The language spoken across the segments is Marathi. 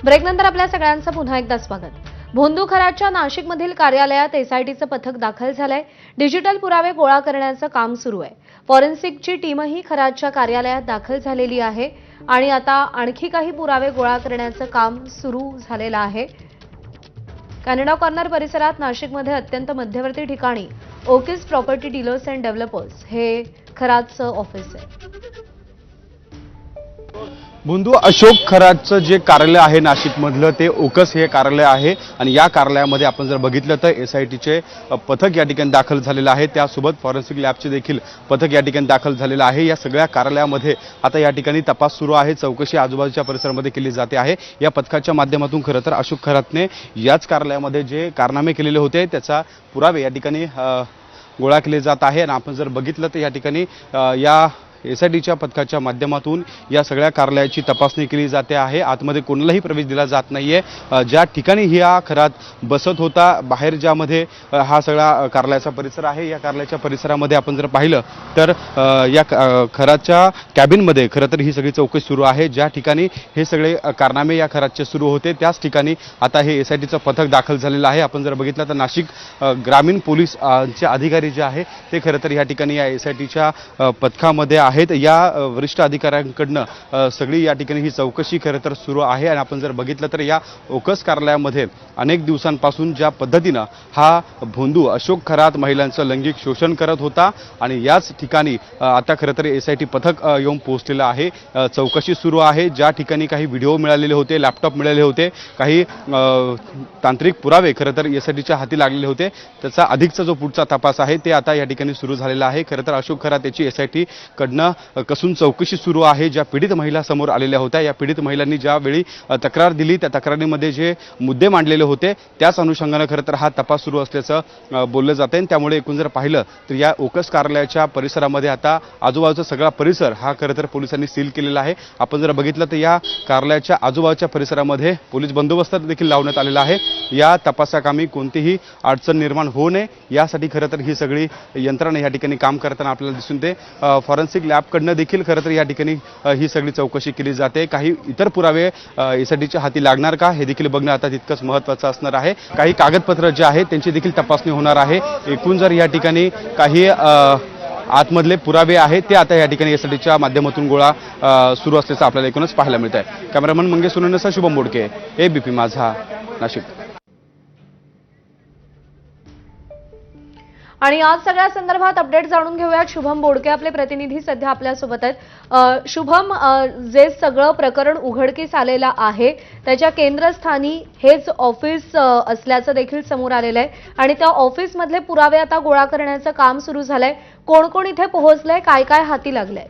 ब्रेकनंतर आपल्या सगळ्यांचं पुन्हा एकदा स्वागत। भोंदू खरातच्या नाशिकमधील कार्यालयात एसआयटीचं पथक दाखल झालंय। डिजिटल पुरावे गोळा करण्याचं काम सुरू आहे। फॉरेन्सिकची टीमही खरातच्या कार्यालयात दाखल झालेली आहे आणि आता आणखी काही पुरावे गोळा करण्याचं काम सुरू झालेलं आहे। कॅनडा कॉर्नर परिसरात नाशिकमध्ये अत्यंत मध्यवर्ती ठिकाणी ओकिस प्रॉपर्टी डीलर्स अँड डेव्हलपर्स हे खरातचं ऑफिस आहे। भोंदू अशोक खरातचं जे कार्यालय आहे नाशिकमधलं ते ओकस हे कार्यालय आहे आणि या कार्यालयामध्ये आपण जर बघितलं तर एसआयटीचे पथक या ठिकाणी दाखल झालेलं आहे। त्यासोबत फॉरेन्सिक लॅबचे देखील पथक या ठिकाणी दाखल झालेलं आहे। या सगळ्या कार्यालयामध्ये आता या ठिकाणी तपास सुरू आहे, चौकशी आजूबाजूच्या परिसरामध्ये केली जाते आहे। या पथकाच्या माध्यमातून खरं तर अशोक खरातने याच कार्यालयामध्ये जे कारनामे केलेले होते त्याचा पुरावे या ठिकाणी गोळा केले जात आहे। आणि आपण जर बघितलं तर या ठिकाणी या एसआयटीच्या पथकाच्या माध्यमातून या सगळ्या कार्यालयाची तपासणी केली जाते आहे। आतमध्ये कोणालाही प्रवेश दिला जात नाहीये। ज्या ठिकाणी हा खरात बसत होता बाहेर ज्यामध्ये हा सगळा कार्यालयाचा परिसर आहे, या कार्यालयाच्या परिसरामध्ये आपण जर पाहिलं तर या खरातच्या कॅबिनमध्ये खरं तर ही सगळी चौकशी सुरू आहे। ज्या ठिकाणी हे सगळे कारनामे या खरातचे सुरू होते त्याच ठिकाणी आता हे एसआयटीचं पथक दाखल झालेलं आहे। आपण जर बघितलं तर नाशिक ग्रामीण पोलीसचे अधिकारी जे आहे ते खरं तर या ठिकाणी या एसआयटीच्या पथकामध्ये आहेत। या वरिष्ठ अधिकाऱ्यांकडनं सगळी या ठिकाणी ही चौकशी खरं तर सुरू आहे। आणि आपण जर बघितलं तर या ओकस कार्यालयामध्ये अनेक दिवसांपासून ज्या पद्धतीनं हा भोंदू अशोक खरात महिलांचं लैंगिक शोषण करत होता आणि याच ठिकाणी आता खरं तर एसआयटी पथक येऊन पोहोचलेलं आहे। चौकशी सुरू आहे। ज्या ठिकाणी काही व्हिडिओ मिळालेले होते, लॅपटॉप मिळाले होते, काही तांत्रिक पुरावे खरं तर एसआयटीच्या हाती लागलेले होते, त्याचा अधिकचा जो पुढचा तपास आहे ते आता या ठिकाणी सुरू झालेला आहे। खरं तर अशोक खरात याची एसआयटी कडनं कसून चौकशी सुरू आहे। ज्या पीडित महिला समोर आलेल्या होत्या, या पीडित महिलांनी ज्यावेळी तक्रार दिली त्या तक्रारीमध्ये जे मुद्दे मांडलेले होते त्याच अनुषंगाने खरं तर हा तपास सुरू असल्याचं बोललं जाते। त्यामुळे एकूण जर पाहिलं तर या ओकस कार्यालयाच्या परिसरामध्ये आता आजूबाजूचा सगळा परिसर हा खरं तर पोलिसांनी सील केलेला आहे। आपण जर बघितलं तर या कार्यालयाच्या आजूबाजूच्या परिसरामध्ये पोलीस बंदोबस्त देखील लावण्यात आलेला आहे। या तपासाकामी कोणतीही अडचण निर्माण होऊ नये यासाठी खरं तर ही सगळी यंत्रणा या ठिकाणी काम करताना आपल्याला दिसून येते। फॉरेन्सिक लॅबकडनं देखील खरं तर या ठिकाणी ही सगळी चौकशी केली जाते। काही इतर पुरावे एसआयटीच्या हाती लागणार का हे देखील बघणं आता तितकंच महत्त्वाचं असणार आहे। काही कागदपत्र जे आहेत त्यांची देखील तपासणी होणार आहे। एकूण जर या ठिकाणी काही आतमधले पुरावे आहेत ते आता या ठिकाणी एसआयटीच्या माध्यमातून गोळा सुरू असल्याचं आपल्याला एकूणच पाहायला मिळत आहे। कॅमेरामन मंगेश सोनवणेसह शुभम बोडके, एबीपी माझा, नाशिक। आणि आज सगळ्या संदर्भात अपडेट जाणून घेऊयात। शुभम बोडके आपले प्रतिनिधी सध्या आपल्या सोबत आहेत। शुभम, जे सगळं प्रकरण उघडकीस आलेलं आहे त्याच्या केंद्रस्थानी हेच ऑफिस असल्याचं देखील समोर आलेलं आहे आणि त्या ऑफिस मधले पुरावे आता गोळा करण्याचं काम सुरू झालंय। कोण कोण इथे पोहोचलंय, काय काय हाती लागलंय?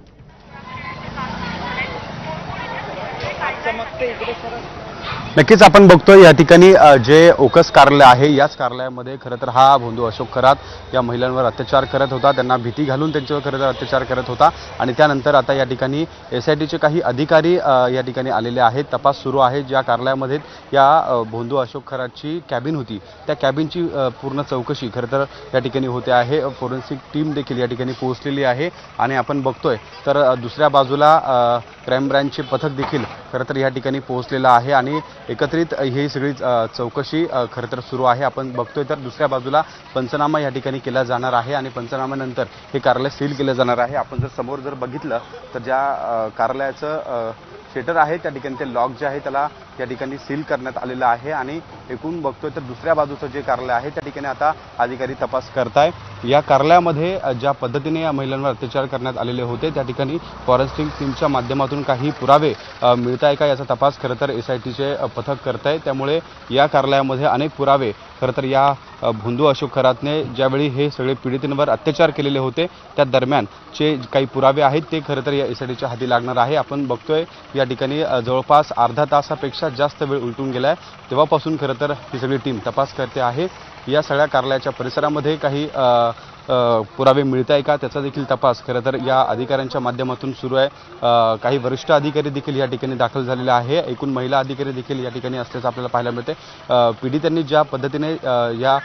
नक्कीच आपण बघतोय या ठिकाणी जे ओकस कार्यालय आहे याच कार्यालयामध्ये खरं तर हा भोंदू अशोक खरात या महिलांवर अत्याचार करत होता, त्यांना भीती घालून त्यांच्यावर खरं तर अत्याचार करत होता। आणि त्यानंतर आता या ठिकाणी एसआयटीचे काही अधिकारी या ठिकाणी आलेले आहेत, तपास सुरू आहे। ज्या कार्यालयामध्ये या भोंदू अशोक खरातची कॅबिन होती त्या कॅबिनची पूर्ण चौकशी खरं तर या ठिकाणी होते आहे। फॉरेन्सिक टीम देखील या ठिकाणी पोहोचलेली आहे आणि आपण बघतोय तर दुसऱ्या बाजूला क्राईम ब्रँचचे पथक देखील खरं तर या ठिकाणी पोहोचलेलं आहे आणि एकत्रित ही सगळी चौकशी खरं तर सुरू आहे। आपण बघतोय तर दुसऱ्या बाजूला पंचनामा या ठिकाणी केला जाणार आहे आणि पंचनाम्यानंतर हे कार्यालय सील केलं जाणार आहे। आपण जर समोर जर बघितलं तर ज्या कार्यालयाचं शेटर आहे त्या ठिकाणी ते लॉक जे आहे त्याला या ठिकाणी सील करण्यात आलेलं आहे आणि एकूण बघतोय तर दुसऱ्या बाजूचं जे कार्यालय आहे त्या ठिकाणी आता अधिकारी तपास करताय। या कार्यालयामध्ये ज्या पद्धतीने या महिलांवर अत्याचार करण्यात आलेले होते त्या ठिकाणी फॉरेन्सिक टीमच्या माध्यमातून काही पुरावे मिळत आहे का याचा तपास खरं तर एसआयटीचे पथक करत आहे। त्यामुळे या कार्यालयामध्ये अनेक पुरावे खरं तर या भोंदू अशोक खरातने ज्यावेळी हे सगळे पीडितांवर अत्याचार केलेले होते त्या दरम्यानचे काही पुरावे आहेत ते खरं तर या एसआयटीच्या हाती लागणार आहे। आपण बघतोय या ठिकाणी जवळपास अर्धा तासापेक्षा जास्त वेळ उलटून गेलाय, तेव्हापासून खरं तर ही सगळी टीम तपास करते आहे। या सगळ्या कार्यालयाच्या परिसरामध्ये काही पुरावे मिळत आहे का त्याचा देखील तपास खरं तर या अधिकाऱ्यांच्या माध्यमातून सुरू आहे. काही वरिष्ठ अधिकारी देखील या ठिकाणी दाखल झालेले आहे. एकूण महिला अधिकारी देखील या ठिकाणी असल्याचं आपल्याला पाहायला मिळते. पीडितांनी ज्या पद्धतीने या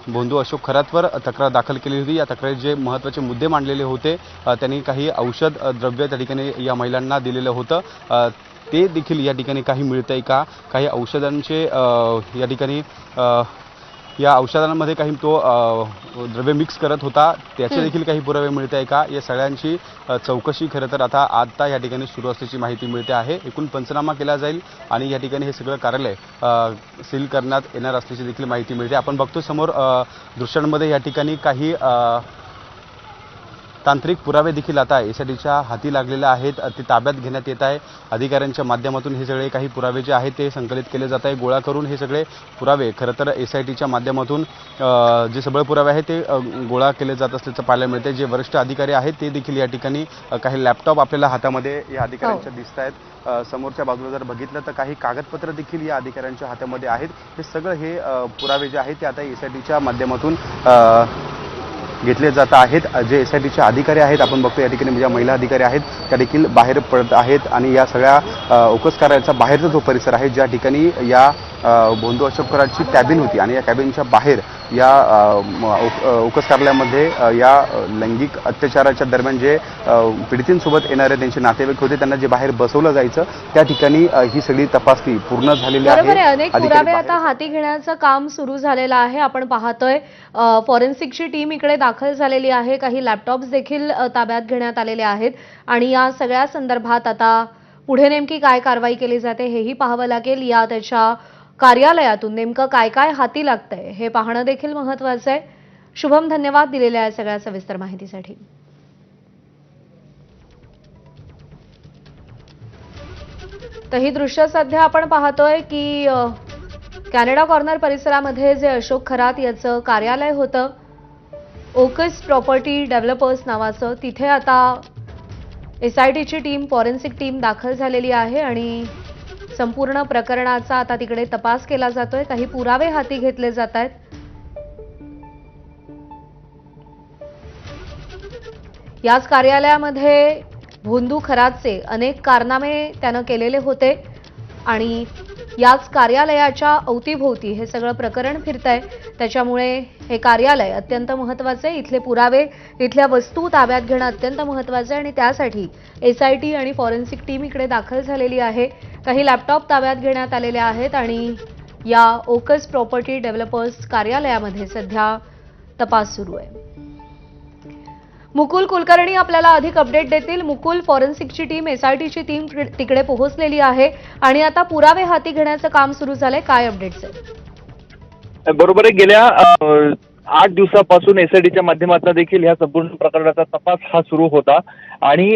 भोंदू अशोक खरातवर तक्रार दाखल केली होती, या तक्रारीत जे महत्त्वाचे मुद्दे मांडलेले होते, त्यांनी काही औषध द्रव्य त्या ठिकाणी या महिलांना दिलेलं होतं, ते देखील या ठिकाणी काही मिळत आहे का, काही औषधांचे या ठिकाणी या औषधांमध्ये काही तो द्रव्य मिक्स करत होता त्याचे देखील काही पुरावे मिळत आहे का, या सगळ्यांची चौकशी खरं तर आता या ठिकाणी सुरू असल्याची माहिती मिळते आहे. एकूण पंचनामा केला जाईल आणि या ठिकाणी हे सगळं कार्यालय सील करण्यात येणार असल्याची देखील माहिती मिळते. आपण बघतो समोर दृश्यांमध्ये या ठिकाणी काही तांत्रिक पुरावे देखील आता एसआयटीच्या हाती लागलेले आहेत, ते ताब्यात घेण्यात येत आहे. अधिकाऱ्यांच्या माध्यमातून हे सगळे काही पुरावे जे आहेत ते संकलित केले जात आहे. गोळा करून हे सगळे पुरावे खरं तर एसआयटीच्या माध्यमातून जे सगळे पुरावे आहेत ते गोळा केले जात असल्याचं पाहायला मिळते. जे वरिष्ठ अधिकारी आहेत ते देखील या ठिकाणी काही लॅपटॉप आपल्याला हातामध्ये या अधिकाऱ्यांच्या दिसत आहेत. समोरच्या बाजूला जर बघितलं तर काही कागदपत्र देखील या अधिकाऱ्यांच्या हातामध्ये आहेत. हे सगळं हे पुरावे जे आहेत ते आता एसआयटीच्या माध्यमातून घेतले जात आहेत. जे एसआयटीचे अधिकारी आहेत, आपण बघतो या ठिकाणी ज्या महिला अधिकारी आहेत त्या देखील बाहेर पडत आहेत आणि या सगळ्या उकस कार्यालयाचा बाहेरचा जो परिसर आहे, ज्या ठिकाणी या भोंदू अशोक खरातची कॅबिन होती आणि या कॅबिनच्या बाहेर या उकस कार्यालयामध्ये या लैंगिक अत्याचाराच्या दरम्यान जे पीडितांसोबत येणारे त्यांचे नातेवाईक होते त्यांना जे बाहेर बसवलं जायचं त्या ठिकाणी ही सगळी तपासणी पूर्ण झालेली आहे. अनेक पुरावे आता हाती घेण्याचं काम सुरू झालेलं आहे. आपण पाहतोय फॉरेन्सिकची टीम इकडे दाखल झालेली आहे. काही लॅपटॉप्स देखील ताब्यात घेण्यात आलेले आहेत आणि या सगळ्या संदर्भात आता पुढे नेमकी काय कारवाई केली जाते हेही पाहावं लागेल. या त्याच्या कार्यालयातून नेमकं काय काय हाती लागतंय हे पाहणं देखील महत्त्वाचं आहे. शुभम, धन्यवाद दिलेल्या या सगळ्या सविस्तर माहितीसाठी. तर ही दृश्य सध्या आपण पाहतोय की कॅनडा कॉर्नर परिसरामध्ये जे अशोक खरात याचं कार्यालय होतं, ओकस प्रॉपर्टी डेव्हलपर्स नावाचं, तिथे आता एसआयटीची टीम, फॉरेन्सिक टीम दाखल झालेली आहे आणि संपूर्ण प्रकरणाचा आता तिकडे तपास केला जातोय. काही पुरावे हाती घेतले जात आहेत. याच कार्यालयामध्ये भोंदू खरातचे अनेक कारनामे त्यानं केलेले होते आणि याच कार्यालयाच्या अवतीभोवती हे सगळं प्रकरण फिरतंय. त्याच्यामुळे हे कार्यालय अत्यंत महत्त्वाचं आहे. इथले पुरावे, इथल्या वस्तू ताब्यात घेणं अत्यंत महत्त्वाचं आहे आणि त्यासाठी एसआयटी आणि फॉरेन्सिक टीम इकडे दाखल झालेली आहे. काही लॅपटॉप ताब्यात घेण्यात आलेले आहेत आणि या ओकस प्रॉपर्टी डेव्हलपर्स कार्यालयामध्ये सध्या तपास सुरू आहे. मुकुल कुलकर्णी आपल्याला अधिक अपडेट देतील. मुकुल, फॉरेन्सिकची टीम, एसआयटीची टीम तिकडे पोहोचलेली आहे आणि आता पुरावे हाती घेण्याचं काम सुरू झालंय. काय अपडेट्स आहेत? बरोबर आहे. गेल्या 8 दिवसापासून एसआयटीच्या माध्यमातून देखील ह्या संपूर्ण प्रकरणाचा तपास हा सुरू होता आणि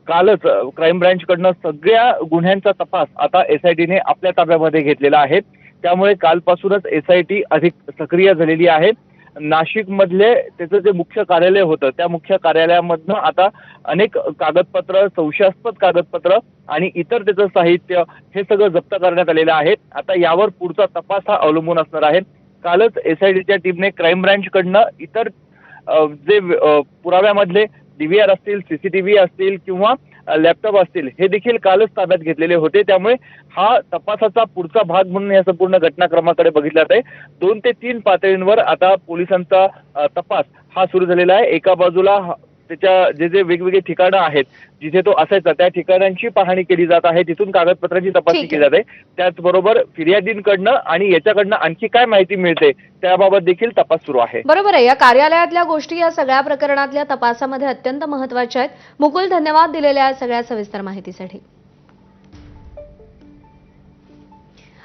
कालच क्राईम ब्रँचकडनं सगळ्या गुन्ह्यांचा तपास आता एसआयटीने आपल्या ताब्यामध्ये घेतलेला आहे. त्यामुळे कालपासूनच एसआयटी अधिक सक्रिय झालेली आहे. नाशिकमधले त्याचं जे मुख्य कार्यालय होतं त्या मुख्य कार्यालयामधनं आता अनेक कागदपत्र, संशयास्पद कागदपत्र आणि इतर त्याचं साहित्य हे सगळं जप्त करण्यात आलेलं आहे. आता यावर पुढचा तपास हा अवलंबून असणार आहे. कालच एसआयटीच्या टीमने क्राईम ब्रँचकडनं इतर जे पुराव्यामधले डीव्हीआर असतील, सीसीटीव्ही असतील किंवा लॅपटॉप असतील हे देखील कालच ताब्यात घेतलेले होते. त्यामुळे हा तपासाचा पुढचा भाग म्हणून या संपूर्ण घटनाक्रमाकडे बघितला जात आहे. 2 ते 3 पातळींवर आता पोलिसांचा तपास हा सुरू झालेला आहे. एका बाजूला त्याच्या जे वेगवेगळे ठिकाणं आहेत जिथे तो असायचा त्या ठिकाणांची पाहणी केली जात आहे, तिथून कागदपत्रांची तपासणी केली जाते. त्याचबरोबर फिर्यादींकडनं आणि याच्याकडनं आणखी काय माहिती मिळते त्याबाबत देखील तपास सुरू आहे. बरोबर आहे. या कार्यालयातल्या गोष्टी या सगळ्या प्रकरणातल्या तपासामध्ये अत्यंत महत्त्वाच्या आहेत. मुकुल, धन्यवाद दिलेल्या या सगळ्या सविस्तर माहितीसाठी.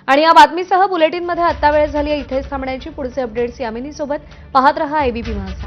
आणि या बातमीसह बुलेटिनमध्ये आता वेळ झाली आहे इथेच थांबण्याची. पुढचे अपडेट्स यामिनीसोबत पाहत रहा एबीपी माझा.